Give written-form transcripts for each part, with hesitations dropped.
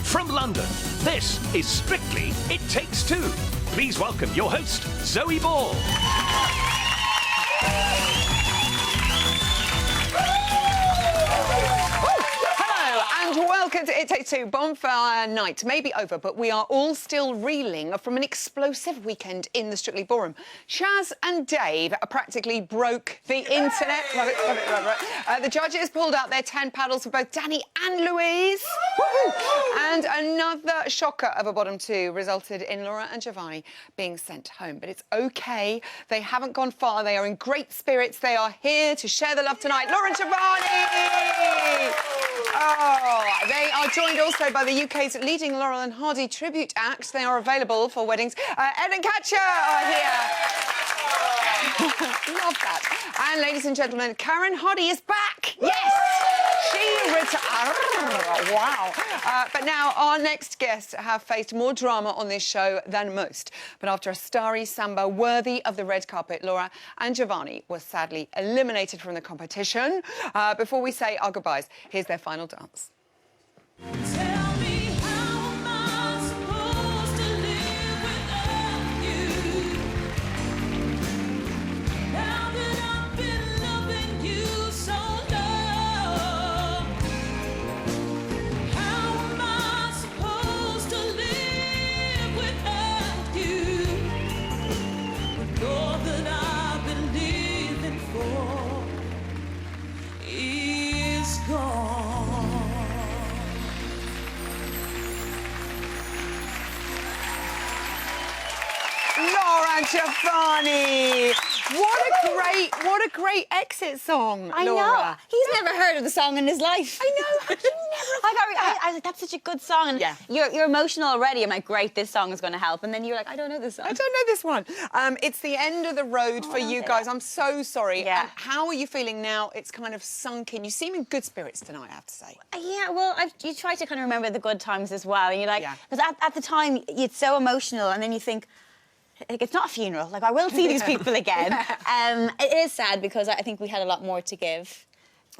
From London, this is Strictly It Takes Two. Please welcome your host, Zoe Ball. And welcome to It Takes Two. Bonfire night may be over, but we are all still reeling from an explosive weekend in the Strictly Ballroom. Shaz and Dave practically broke the internet. Love it, love it, love it. The judges pulled out their 10 paddles for both Danny and Louise. And another shocker of a bottom two resulted in Laura and Giovanni being sent home. But it's OK. They haven't gone far. They are in great spirits. They are here to share the love tonight. Laura and Giovanni! Oh, they are joined also by the UK's leading Laurel and Hardy tribute act. They are available for weddings. Ed and Katja are here. Love that. And ladies and gentlemen, Karen Hardy is back. Yes! She retired. Wow. But now our next guests have faced more drama on this show than most. But after a starry samba worthy of the red carpet, Laura and Giovanni were sadly eliminated from the competition. Before we say our goodbyes, here's their final dance. Laura and Giovanni. What a great exit song, I Laura. know. He's never heard of the song in his life. I know. How can you never I was like, that's such a good song. And yeah. You're emotional already. I'm like, great, this song is going to help. And then you're like, I don't know this song. I don't know this one. It's the end of the road for you guys. I'm so sorry. Yeah. How are you feeling now? It's kind of sunk in. You seem in good spirits tonight, I have to say. Yeah, well, you try to kind of remember the good times as well. And you're like, Yeah. because at the time, it's so emotional. And then you think, like, it's not a funeral. Like, I will see these people again. It is sad because I think we had a lot more to give.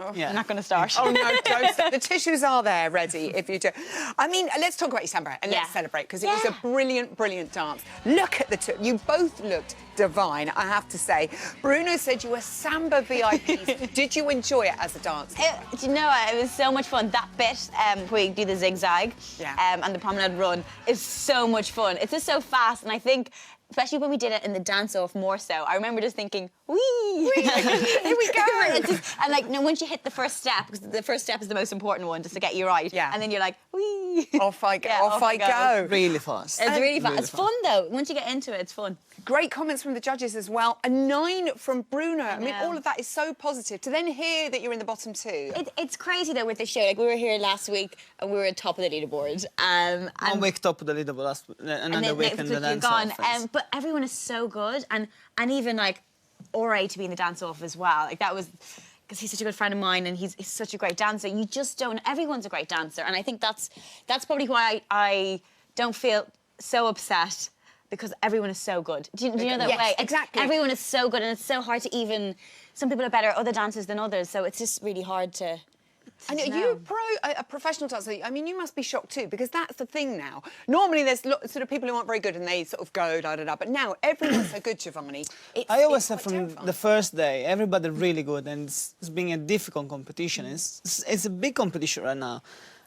Oh. Yeah. I'm not going to start. Oh, no, don't. The tissues are there ready if you do. I mean, let's talk about your samba and let's celebrate, because it was a brilliant, brilliant dance. Look at the two. You both looked divine, I have to say. Bruno said you were samba VIPs. Did you enjoy it as a dance? Do you know what? It was so much fun. That bit where you do the zigzag and the promenade run is so much fun. It's just so fast, and I think, especially when we did it in the dance-off more so, I remember just thinking, wee! Here we go! And like, no, once you hit the first step, because the first step is the most important one, just to get you right. Yeah. And then you're like, wee! Off I go, off I go. Really fast. It's really fun. It's fun, though. Once you get into it, it's fun. Great comments from the judges as well. A 9 from Bruno. I mean, all of that is so positive. To then hear that you're in the bottom two. It's crazy, though, with the show. Like, we were here last week, and we were at top of the leaderboard. One week top of the leaderboard, another week in the dance-off. But everyone is so good, and even like Ore to be in the dance-off as well. Like, that was because he's such a good friend of mine, and he's such a great dancer. You just don't. Everyone's a great dancer, and I think that's probably why I don't feel so upset, because everyone is so good. Do you know that way? Exactly. Everyone is so good, and it's so hard to even. Some people are better at other dancers than others, so it's just really hard to. And you're a professional dancer. I mean, you must be shocked too, because that's the thing now. Normally, there's sort of people who aren't very good and they sort of go da-da-da. But now everyone's so good, Giovanni. I always said from the first day, everybody really good, and it's being a difficult competition. It's a big competition right now.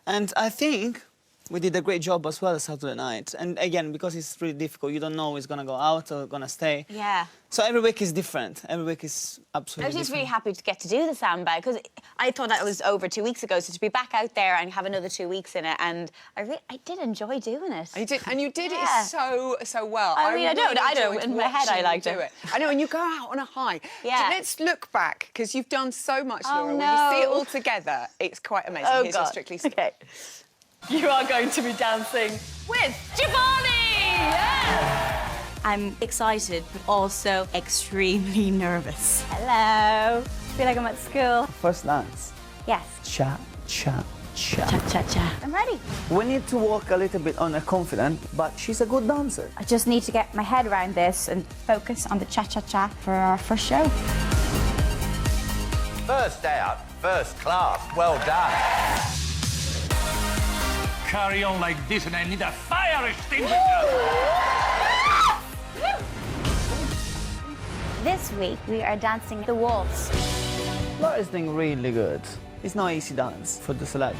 And I think we did a great job as well Saturday night. And again, because it's really difficult, you don't know who's going to go out or going to stay. Yeah. So every week is different. Every week is absolutely I was just different. really happy to get to do the samba, because I thought that was over 2 weeks ago. So to be back out there and have another 2 weeks in it, and I did enjoy doing it. You did, and you did it so well. I mean, I don't. enjoyed In my head, I liked watching you it. do I know, and you go out on a high. Yeah. So let's look back, because you've done so much, Oh, Laura. no. When you see it all together, it's quite amazing. Oh, Here's your God. Strictly Okay. You are going to be dancing with Giovanni! Yes! I'm excited, but also extremely nervous. Hello. Feel like I'm at school. First dance. Yes. Cha, cha, cha. Cha-cha-cha. I'm ready. We need to work a little bit on her confidence, but she's a good dancer. I just need to get my head around this and focus on the cha-cha-cha for our first show. First out, first class. Well done. carry on like this and I need a fire extinguisher. This week we are dancing the waltz. Laura's doing really good. It's not easy dance for the celebs.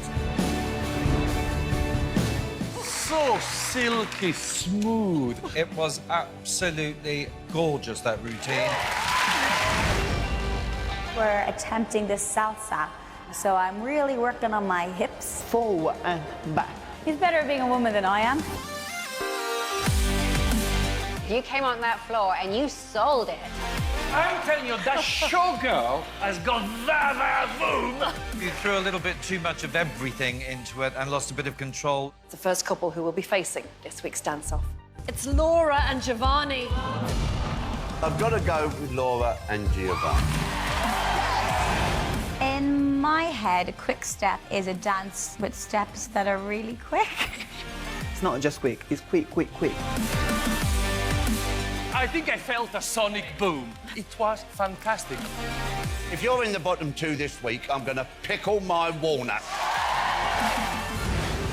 So silky smooth. It was absolutely gorgeous, that routine. We're attempting the salsa, so I'm really working on my hips. Forward and back. He's better at being a woman than I am. You came on that floor and you sold it. I'm telling you, that showgirl has got that boom. You threw a little bit too much of everything into it and lost a bit of control. The first couple who will be facing this week's dance-off. It's Laura and Giovanni. I've got to go with Laura and Giovanni. In my head, a quick step is a dance with steps that are really quick. It's not just quick, it's quick, quick, quick. I think I felt a sonic boom. It was fantastic. If you're in the bottom two this week, I'm going to pickle my walnut.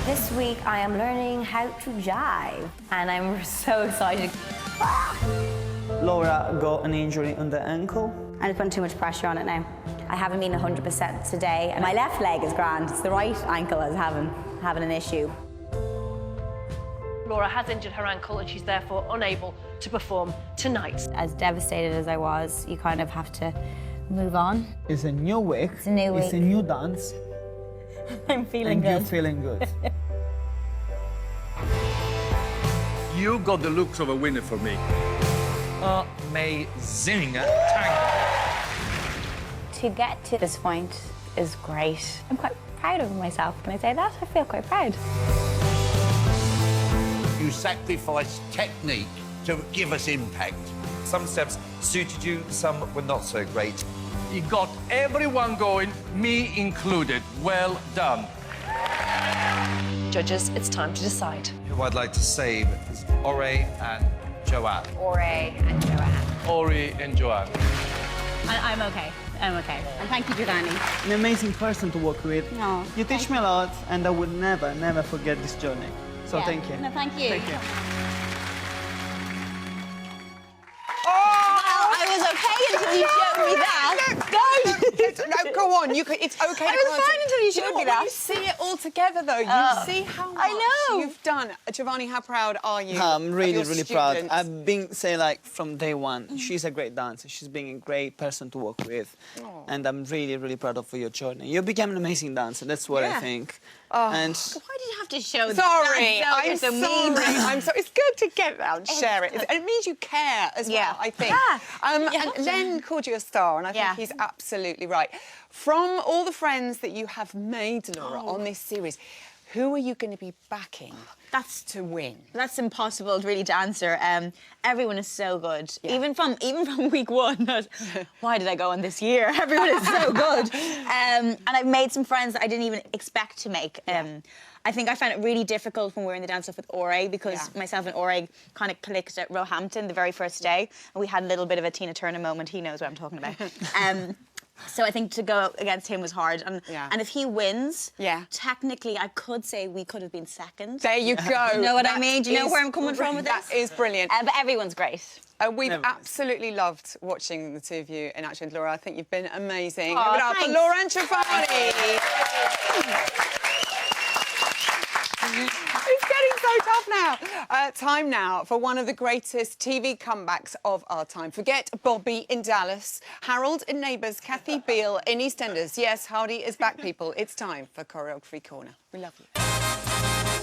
This week I am learning how to jive, and I'm so excited. Laura got an injury on the ankle. I'm just putting too much pressure on it now. I haven't been 100% today, and my left leg is grand. It's the right ankle is having an issue. Laura has injured her ankle and she's therefore unable to perform tonight. As devastated as I was, you kind of have to move on. It's a new week. It's a new It's a week. new dance. I'm feeling And good. you're feeling good. You got the looks of a winner for me. Amazing tango. To get to this point is great. I'm quite proud of myself. Can I say that? I feel quite proud. You sacrificed technique to give us impact. Some steps suited you, some were not so great. You got everyone going, me included. Well done. Judges, it's time to decide. Who I'd like to save is Ore and Joanne. Ore and Joanne. Ori and Joanne. I'm okay. I'm okay. And thank you, Giovanni. An amazing person to work with. No, You teach me a lot, and I would never, never forget this journey. So Yeah. thank you. No, thank you. Thank you. I was okay until you showed me that. No, go on. You could, it's okay. I was fine until you showed me When that. you see it all together, though, you see how much I know. you've done. Giovanni, how proud are you? I'm of really, your really proud. students? I've been saying, like, from day one, she's a great dancer. She's been a great person to work with. And I'm really, really proud of your journey. You became an amazing dancer. That's what I think. And Why did you have to show Sorry, that? I'm so sorry. mean. I'm sorry. It's good to get that and share it. And it means you care as Yeah. well, I think. Yeah. You have And to. Len called you a star, and I think Yeah. he's absolutely right. From all the friends that you have made, Laura, on this series, who are you going to be backing to win? That's impossible really to answer. Everyone is so good. Even from week one. Why did I go on this year? Everyone is so good. And I've made some friends that I didn't even expect to make. I think I found it really difficult when we were in the dance-off with Ore because myself and Ore kind of clicked at Roehampton the very first day. And we had a little bit of a Tina Turner moment. He knows what I'm talking about. So I think to go against him was hard. And if he wins, technically I could say we could have been second. There you go. You know what I mean? Do you know where I'm coming from with this? That is brilliant. But everyone's great. We've absolutely loved watching the two of you in action, Laura. I think you've been amazing. Aw, Give it up for thanks. Laura and Giovanni. It's getting so tough now. Time now for one of the greatest TV comebacks of our time. Forget Bobby in Dallas, Harold in Neighbours, Kathy Beale in EastEnders. Yes, Hardy is back, people. It's time for Choreography Corner. We love you.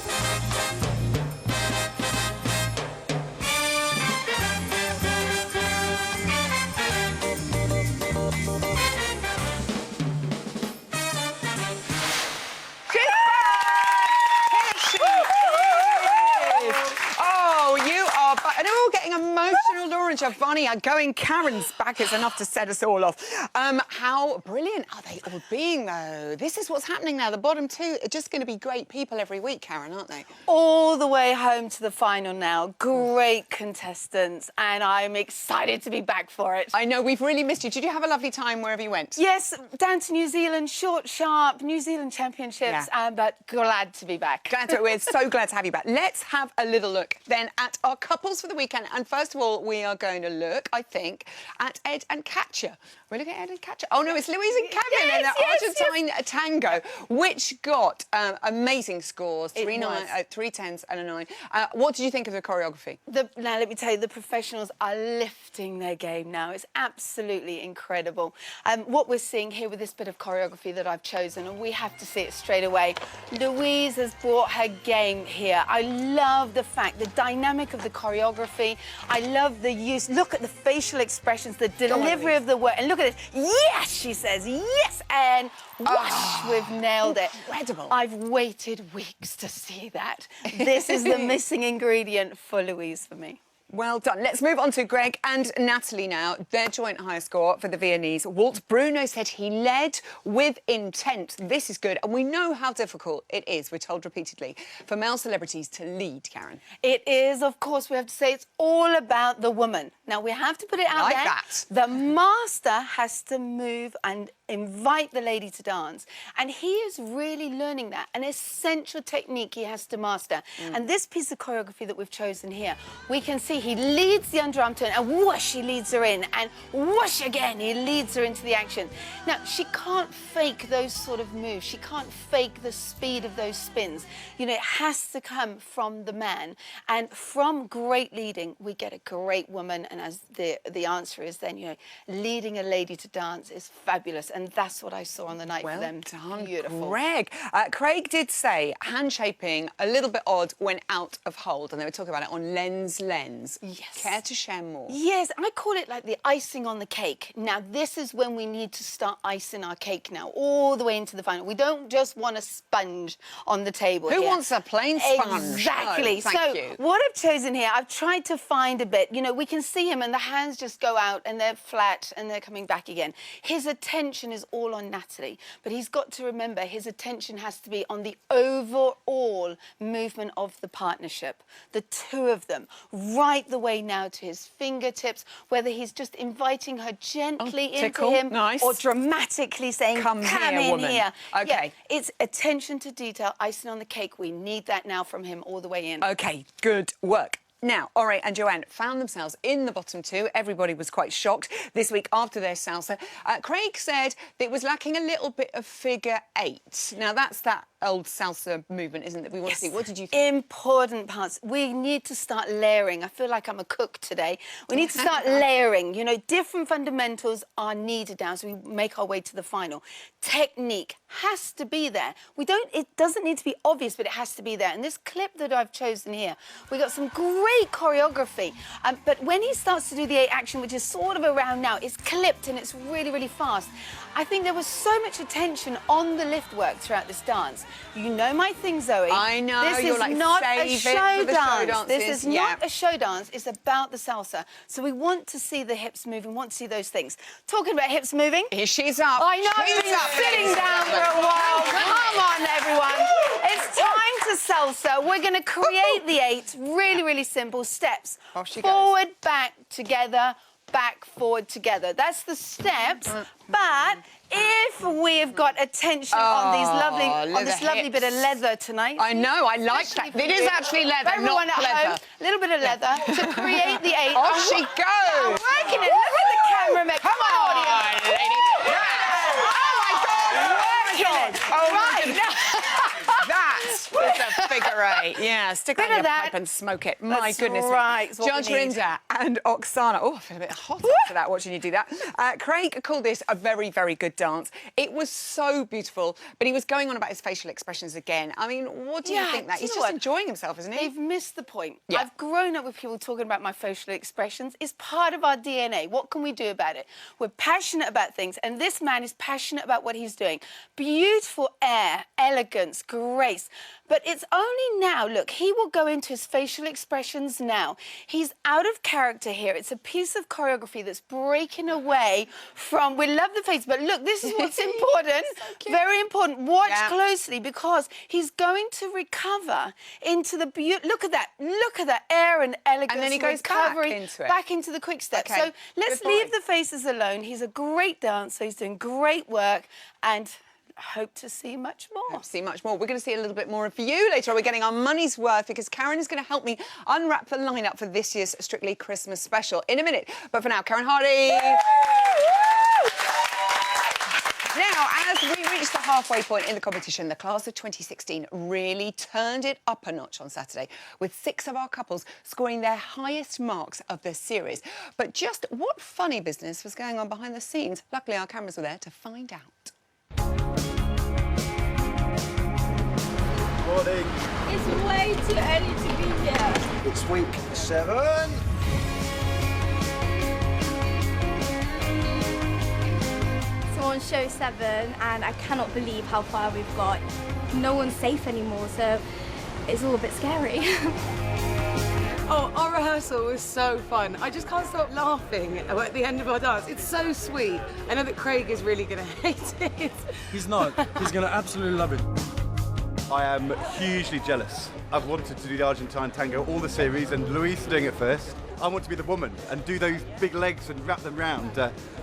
Oh, you are... And we're all getting emotional, Laura and and Giovanni are going Karen's back. It's enough to set us all off. How brilliant are they all being, though? This is what's happening now. The bottom two are just going to be great people every week, Karen, aren't they? All the way home to the final now. Great contestants, and I'm excited to be back for it. I know, we've really missed you. Did you have a lovely time wherever you went? Yes, down to New Zealand, short, sharp, New Zealand Championships, but glad to be back. We're so glad to have you back. Let's have a little look then at our couples for the weekend. And first of all, we are going to look, I think, at Ed and Katja. We're looking at Ed and Katja. Oh, no, it's Louise and Kevin and the Argentine tango, which got amazing scores, 3 10s and a 9. What did you think of the choreography? Now, let me tell you, the professionals are lifting their game now. It's absolutely incredible. What we're seeing here with this bit of choreography that I've chosen, and we have to see it straight away, Louise has brought her game here. I love the fact, the dynamic of the choreography. I love the use. Look at the facial expressions, the delivery of the word. And look at this. Yes, she says. Yes. And whoosh, we've nailed it. Incredible. I've waited weeks to see that. This is the missing ingredient for Louise for me. Well done. Let's move on to Greg and Natalie now. Their joint high score for the Viennese waltz. Bruno said he led with intent. This is good. And we know how difficult it is, we're told repeatedly, for male celebrities to lead, Karen. It is, of course, we have to say it's all about the woman. Now, we have to put it out there. That. The master has to move and invite the lady to dance. And he is really learning that, an essential technique he has to master. And this piece of choreography that we've chosen here, we can see he leads the underarm turn and whoosh, he leads her in, and whoosh again, he leads her into the action. Now, she can't fake those sort of moves. She can't fake the speed of those spins. You know, it has to come from the man. And from great leading, we get a great woman. And as the answer is then, you know, leading a lady to dance is fabulous. And that's what I saw on the night for them. Well done, beautiful. Greg. Craig did say hand shaping a little bit odd when out of hold, and they were talking about it on Lens. Yes. Care to share more? Yes, I call it like the icing on the cake. Now, this is when we need to start icing our cake now, all the way into the final. We don't just want a sponge on the table. Who wants a plain sponge? Exactly. Oh, thank you. What I've chosen here, I've tried to find a bit, you know, we can see him and the hands just go out and they're flat and they're coming back again. His attention is all on Natalie, but he's got to remember his attention has to be on the overall movement of the partnership, the two of them, right the way now to his fingertips, whether he's just inviting her gently into him or dramatically saying, come in woman. here. Okay. Yeah, it's attention to detail, icing on the cake. We need that now from him all the way in. Okay, good work. Now, Ore and Joanne found themselves in the bottom two. Everybody was quite shocked this week after their salsa. Craig said that it was lacking a little bit of figure 8. Now, that's that old salsa movement, isn't it? We want to see. What did you think? Important parts. We need to start layering. I feel like I'm a cook today. We need to start layering. You know, different fundamentals are needed now as we make our way to the final. Technique has to be there. It doesn't need to be obvious, but it has to be there. And this clip that I've chosen here, we got some great choreography. But when he starts to do the 8 action, which is sort of around now, it's clipped and it's really, really fast. I think there was so much attention on the lift work throughout this dance. You know my thing, Zoe. I know. This You're is like, not save a it show for the dance. show This is not yeah. a show dance. It's about the salsa. So we want to see the hips moving, want to see those things. Talking about hips moving. Here she's up. I know She's you've been up, sitting ladies. down for a while. Come on, everyone. It's time to salsa. We're going to create the 8 really, really simple steps. Off she Forward, back, together, back, forward, together. That's the steps. But if we've got attention on this lovely bit of leather tonight. I know, I like that. It is actually leather, Everyone not at pleather. home, a little bit of leather to create the 8. Off she goes. I'm working it. Look at the cameraman. Come on, audience. lady. Oh, my God. That is a figure 8. Yeah, stick that in your pipe and smoke it. My That's goodness. right, it's what Judge we need. Linda and Oksana. Oh, I feel a bit hot after that, watching you do that. Craig called this a very, very good dance. It was so beautiful, but he was going on about his facial expressions again. I mean, what do you think that? He's just enjoying himself, isn't he? They've missed the point. Yeah. I've grown up with people talking about my facial expressions. It's part of our DNA. What can we do about it? We're passionate about things, and this man is passionate about what he's doing. Beautiful air, elegance, grace. But it's only now, look, he will go into his facial expressions now. He's out of character. character here. It's a piece of choreography that's breaking away from, we love the face, but look, this is what's important, very important. Watch closely, because he's going to recover into the look at that air and elegance. And then he goes back into the quick step. Okay. So let's leave the faces alone. He's a great dancer, he's doing great work, and hope to see much more. Hope to see much more. We're going to see a little bit more of you later on. We're getting our money's worth because Karen is going to help me unwrap the lineup for this year's Strictly Christmas special in a minute. But for now, Karen Hardy. Now, as we reach the halfway point in the competition, the class of 2016 really turned it up a notch on Saturday, with 6 of our couples scoring their highest marks of the series. But just what funny business was going on behind the scenes? Luckily, our cameras were there to find out. Morning. It's way too early to be here. It's week 7. So on show 7, and I cannot believe how far we've got. No one's safe anymore, so it's all a bit scary. Oh, our rehearsal was so fun. I just can't stop laughing at the end of our dance. It's so sweet. I know that Craig is really going to hate it. He's not. He's going to absolutely love it. I am hugely jealous. I've wanted to do the Argentine tango all the series, and Louise doing it first. I want to be the woman and do those big legs and wrap them round.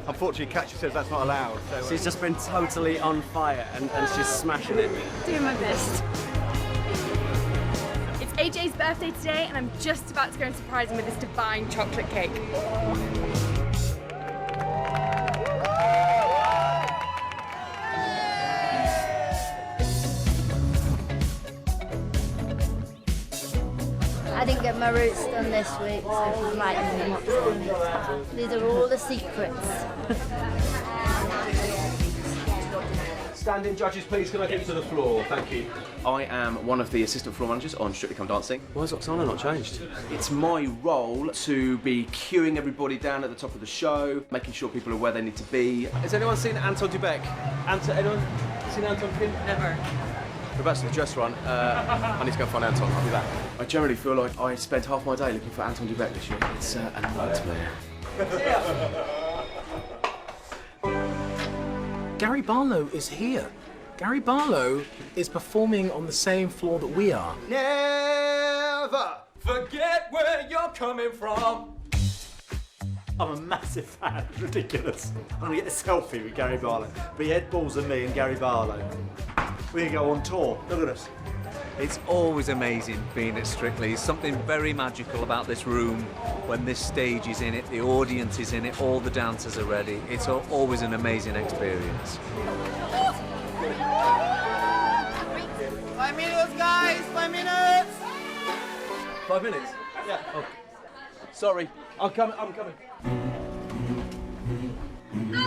Unfortunately, Katya says that's not allowed. So, she's just been totally on fire and she's smashing it. Doing my best. It's AJ's birthday today, and I'm just about to go and surprise him with this divine chocolate cake. I didn't get my roots done this week, so she's lightening them up for me. These are all the secrets. Standing judges, please, can I get you to the floor? Thank you. I am one of the assistant floor managers on Strictly Come Dancing. Why has Oksana not changed? It's my role to be queuing everybody down at the top of the show, making sure people are where they need to be. Has anyone seen Anton Dubek? Anyone seen Anton? Never. We're about to the dress run. I need to go find Anton. I'll be back. I generally feel like I spent half my day looking for Anton Dubek this year. It's a nightmare. Gary Barlow is here. Gary Barlow is performing on the same floor that we are. Never forget where you're coming from. I'm a massive fan. It's ridiculous. I'm going to get a selfie with Gary Barlow. Be Ed Balls and me and Gary Barlow. We're going to go on tour. Look at us. It's always amazing being at Strictly. There's something very magical about this room when this stage is in it, the audience is in it, all the dancers are ready. It's always an amazing experience. 5 minutes, guys! 5 minutes! 5 minutes? Yeah. Oh. Sorry, I'm coming. Are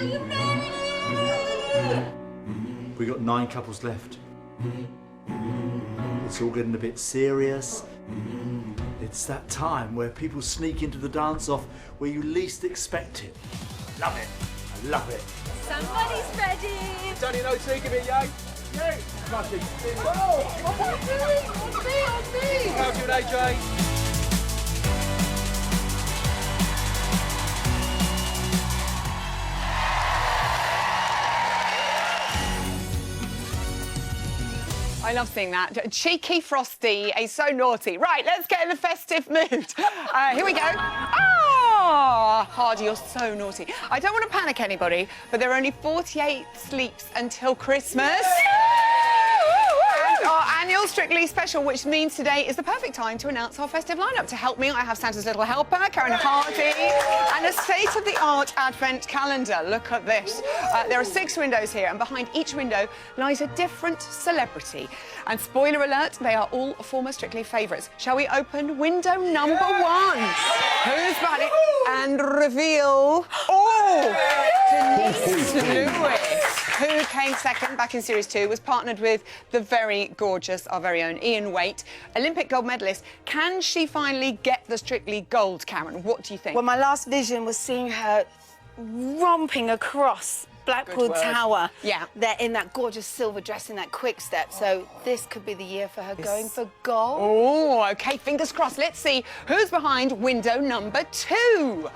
you ready? We've got 9 couples left. It's all getting a bit serious. It's that time where people sneak into the dance-off where you least expect it. Love it. I love it. Somebody's ready. Tony, no taking it, yay. Yay. Smashing. Oh, what are you doing? On me. How's you, AJ? I love seeing that. Cheeky Frosty, he's so naughty. Right, let's get in the festive mood. Here we go. Ah, Hardy, you're so naughty. I don't want to panic anybody, but there are only 48 sleeps until Christmas. And our annual Strictly special, which means today is the perfect time to announce our festive lineup. To help me, I have Santa's little helper, Karen Hardy, and a state-of-the-art advent calendar. Look at this. There are 6 windows here, and behind each window lies a different celebrity. And spoiler alert, they are all former Strictly favourites. Shall we open window number 1? Who's behind it? And reveal... Oh! Denise Lewis, who came second back in Series 2, was partnered with the very gorgeous, our very own Ian Waite, Olympic gold medalist. Can she finally get the Strictly gold, Karen? What do you think? Well, my last vision was seeing her romping across Blackpool Good word. Tower. Yeah. They're in that gorgeous silver dress in that quick step. So this could be the year for her going for gold. Oh, OK, fingers crossed. Let's see who's behind window number 2. Ho,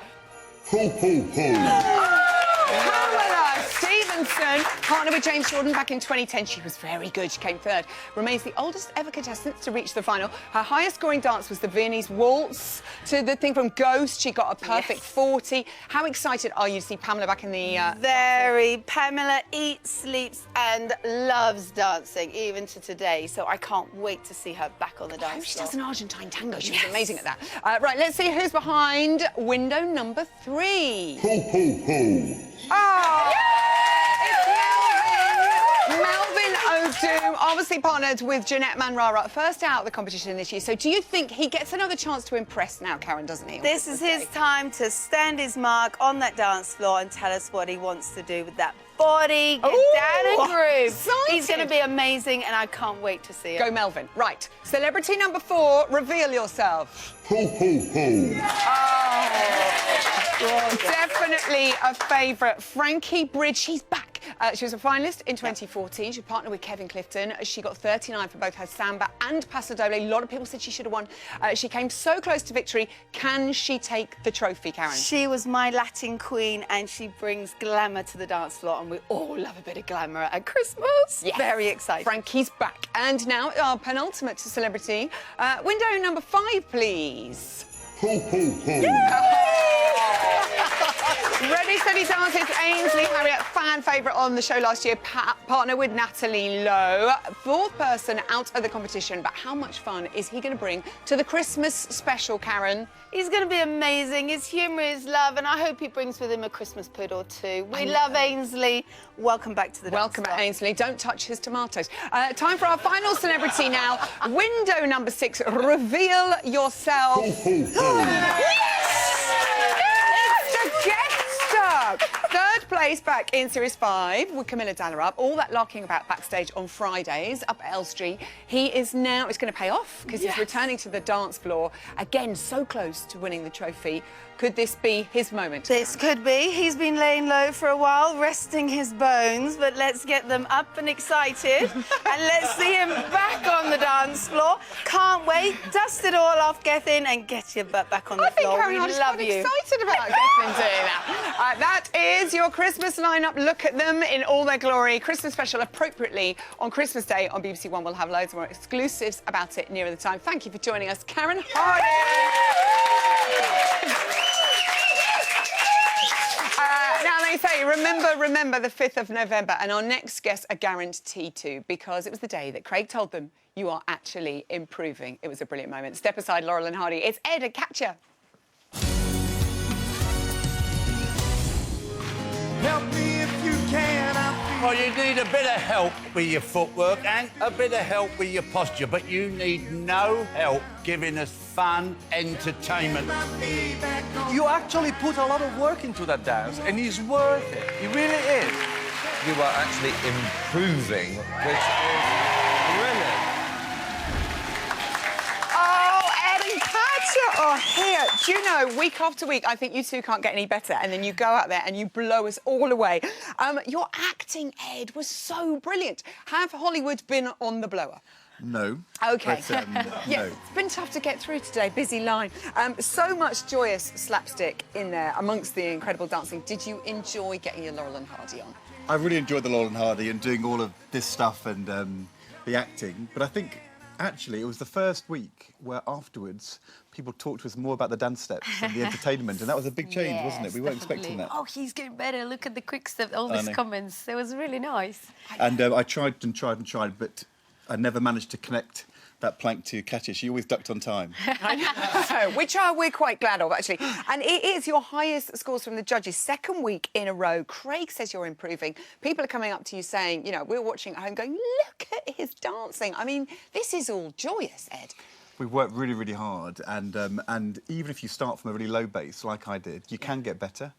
ho, ho. Pamela Stevenson, partnered with James Jordan back in 2010. She was very good. She came third. Remains the oldest ever contestant to reach the final. Her highest scoring dance was the Viennese Waltz. To the thing from Ghost, she got a perfect 40. How excited are you to see Pamela back in the... Very. Pamela eats, sleeps and loves dancing, even to today. So I can't wait to see her back on the dance She floor. does an Argentine tango. She was amazing at that. Right, let's see who's behind window number 3. Ho, ho, ho. Oh! It's Melvin O'Doom, obviously partnered with Jeanette Manrara, first out of the competition this year. So do you think he gets another chance to impress now, Karen, doesn't he? This is his time to stand his mark on that dance floor and tell us what he wants to do with that body. Get down and groove. He's going to be amazing and I can't wait to see it. Go, Melvin. Right. Celebrity number 4, reveal yourself. Ho, ho, ho. Oh, definitely a favourite. Frankie Bridge, she's back. She was a finalist in 2014. She partnered with Kevin Clifton. She got 39 for both her samba and paso doble. A lot of people said she should have won. She came so close to victory. Can she take the trophy, Karen? She was my Latin queen and she brings glamour to the dance floor and we all love a bit of glamour at Christmas. Yes. Very excited. Frankie's back. And now our penultimate celebrity. Window number 5, please. Ho, ho, ho. Ready, steady, dances. Ainsley Harriott, fan favourite on the show last year, partner with Natalie Lowe. 4th person out of the competition, but how much fun is he going to bring to the Christmas special, Karen? He's going to be amazing. His humour is love, and I hope he brings with him a Christmas pud or two. We love Ainsley. Welcome back to the dance Welcome floor. back, Ainsley. Don't touch his tomatoes. Time for our final celebrity now. Window number 6, reveal yourself. It's the guest star. 3rd place back in Series 5 with Camilla Dallarup. All that larking about backstage on Fridays up at Elstree. He is now, it's going to pay off because he's returning to the dance floor. Again, so close to winning the trophy. Could this be his moment? This could be. He's been laying low for a while, resting his bones, but let's get them up and excited and let's see him back on the dance floor. Can't wait. Dust it all off, Gethin, and get your butt back on the floor. Karen, We I'm love quite you. excited about Gethin doing that. That is your Christmas lineup. Look at them in all their glory. Christmas special appropriately on Christmas Day on BBC One. We'll have loads more exclusives about it nearer the time. Thank you for joining us, Karen Hardy. Now they say, remember the 5th of November, and our next guests are guaranteed to, because it was the day that Craig told them you are actually improving. It was a brilliant moment. Step aside, Laurel and Hardy. It's Ed and Katja. Help me if you can. Well, you need a bit of help with your footwork and a bit of help with your posture, but you need no help giving us fun entertainment. You actually put a lot of work into that dance, and he's worth it. He really is. You are actually improving, which is brilliant. Oh, Ed and Katja are here. Do you know, week after week, I think you two can't get any better, and then you go out there and you blow us all away. Your acting, Ed, was so brilliant. Have Hollywood been on the blower? No. OK. But, Yeah, no. it's been tough to get through today, busy line. So much joyous slapstick in there amongst the incredible dancing. Did you enjoy getting your Laurel and Hardy on? I really enjoyed the Laurel and Hardy and doing all of this stuff and the acting, but I think actually it was the first week where afterwards people talked to us more about the dance steps and the entertainment, and that was a big change, wasn't it? We weren't expecting that. Oh, he's getting better. Look at the quick step, all I these know. comments. It was really nice. And I tried and tried and tried, but I never managed to connect that plank to Katja. She always ducked on time. I know, which we're quite glad of, actually. And it is your highest scores from the judges, 2nd week in a row. Craig says you're improving. People are coming up to you saying, you know, we're watching at home going, look at his dancing. I mean, this is all joyous, Ed. We worked really, really hard, and even if you start from a really low base, like I did, you can get better.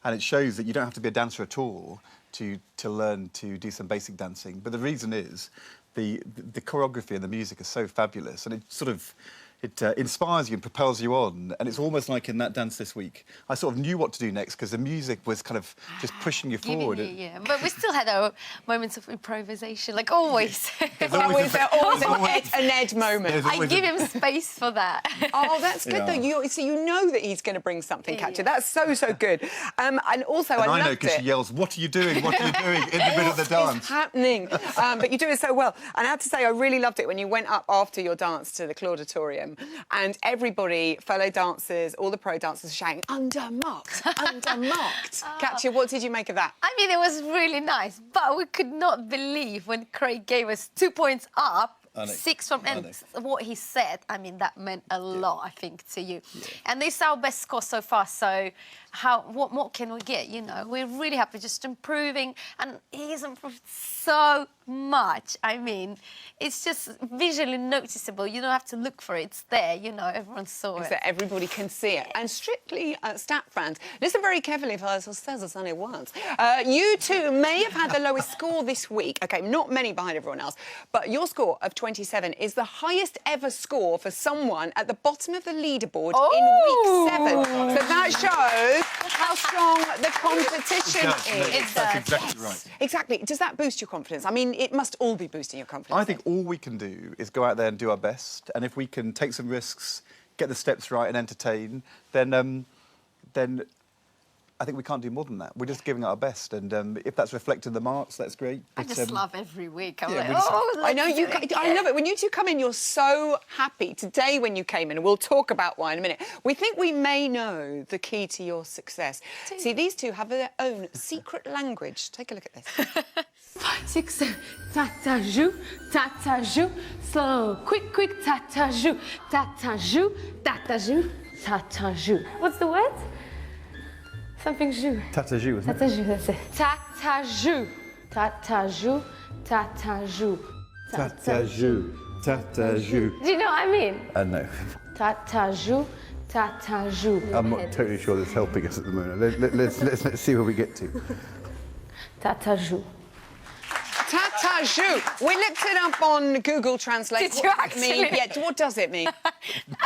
And it shows that you don't have to be a dancer at all to learn to do some basic dancing. But the reason is the choreography and the music are so fabulous, and it sort of it inspires you and propels you on. And it's almost like in that dance this week, I sort of knew what to do next because the music was kind of just pushing you forward. Yeah, but we still had our moments of improvisation, like always. There's always an Ed moment. I give him space for that. Oh, that's good though. So you know that he's going to bring something, Katja. That's so good. And also, and I know loved because she yells, "What are you doing? What are you doing?" in the middle of the dance. It's happening. But you do it so well. And I have to say, I really loved it when you went up after your dance to the Clauditorium, and everybody, fellow dancers, all the pro dancers, shouting, "Undermarked, undermarked." Katja, what did you make of that? I mean, it was really nice, but we could not believe when Craig gave us 2 points up. 6 from and what he said, I mean, that meant a lot, I think, to you. And this is our best score so far, so what more can we get, you know? We're really happy, just improving, and he's improved so much. I mean, it's just visually noticeable. You don't have to look for it. It's there, you know, everyone saw it. So everybody can see it. And Strictly Stat fans, listen very carefully if I says this only once. You two may have had the lowest score this week. OK, not many behind everyone else, but your score of 27 is the highest ever score for someone at the bottom of the leaderboard in week 7. So that shows how strong the competition is. That's exactly right. Exactly. Does that boost your confidence? I mean, it must all be boosting your confidence. I think all we can do is go out there and do our best, and if we can take some risks, get the steps right and entertain, then I think we can't do more than that. We're just giving it our best, and if that's reflected in the marks, that's great. I just love every week. I'm like, I know you. I love it when you two come in. You're so happy. Today, when you came in, and we'll talk about why in a minute. We think we may know the key to your success. See, these two have their own secret language. Take a look at this. 5, 6, 7, ta-ta-jou, ta-ta-jou, slow, quick, ta-ta-jou, ta-ta-jou, ta-ta-jou, ta-ta-jou. What's the word? Something jou. Tatajou, isn't it? Ta-ta-jou, that's it. Ta-ta-jou, ta-ta-jou, ta-ta-jou. Tatajou, tatajou. Do you know what I mean? No. Ta-ta-jou, ta-ta-jou. I'm not totally sure that's helping us at the moment. Let's see where we get to. Ta-ta-jou. Ta-ta-jou. We looked it up on Google Translate. Did you actually? Yeah, what does it mean?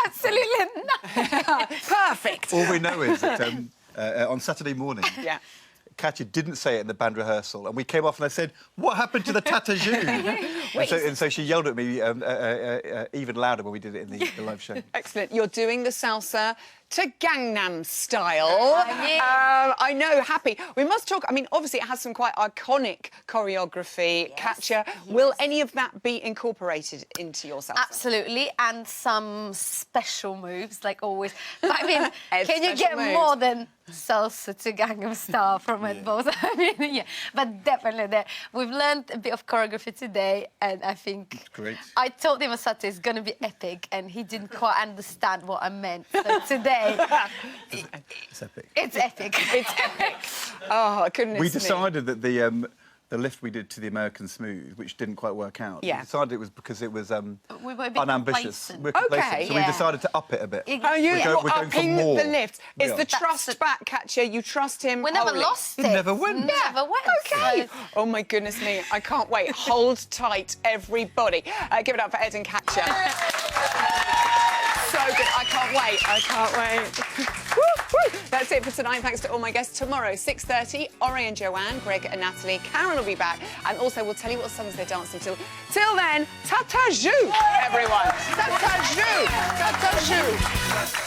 Absolutely nothing. Perfect. All we know is that on Saturday morning, Katja didn't say it in the band rehearsal, and we came off and I said, "What happened to the tatajou?" and so she yelled at me even louder when we did it in the live show. Excellent. You're doing the salsa to Gangnam Style. I know, happy. We must talk, I mean, obviously it has some quite iconic choreography. Katja, will any of that be incorporated into your salsa? Absolutely, and some special moves, like always. But I mean, Ed's can you special get moves. more than salsa to Gangnam Style from Ed Balls? I mean, yeah, but definitely there. We've learned a bit of choreography today, and I think great. I told him Asante is going to be epic, and he didn't quite understand what I meant. So today, it's epic. It's epic. It's epic. Oh, goodness We me. decided that the lift we did to the American Smooth, which didn't quite work out, we decided it was because it was we were a bit unambitious. complacent. We're complacent, Okay. so we decided to up it a bit. Oh, you're going for upping more. the lift. Is Yeah. the trust back, Katja? You trust him We never wholly. lost it. Never went. Never went. Okay. So- Oh, my goodness me. I can't wait. Hold tight, everybody. Give it up for Ed and Katja. So good. I can't wait. I can't wait. Woo, woo. That's it for tonight. Thanks to all my guests. Tomorrow, 6:30, Ori and Joanne, Greg and Natalie. Karen will be back. And also, we'll tell you what songs they're dancing to. Till then, ta-ta-jou, everyone. Ta-ta-jou. Ta-ta-jou.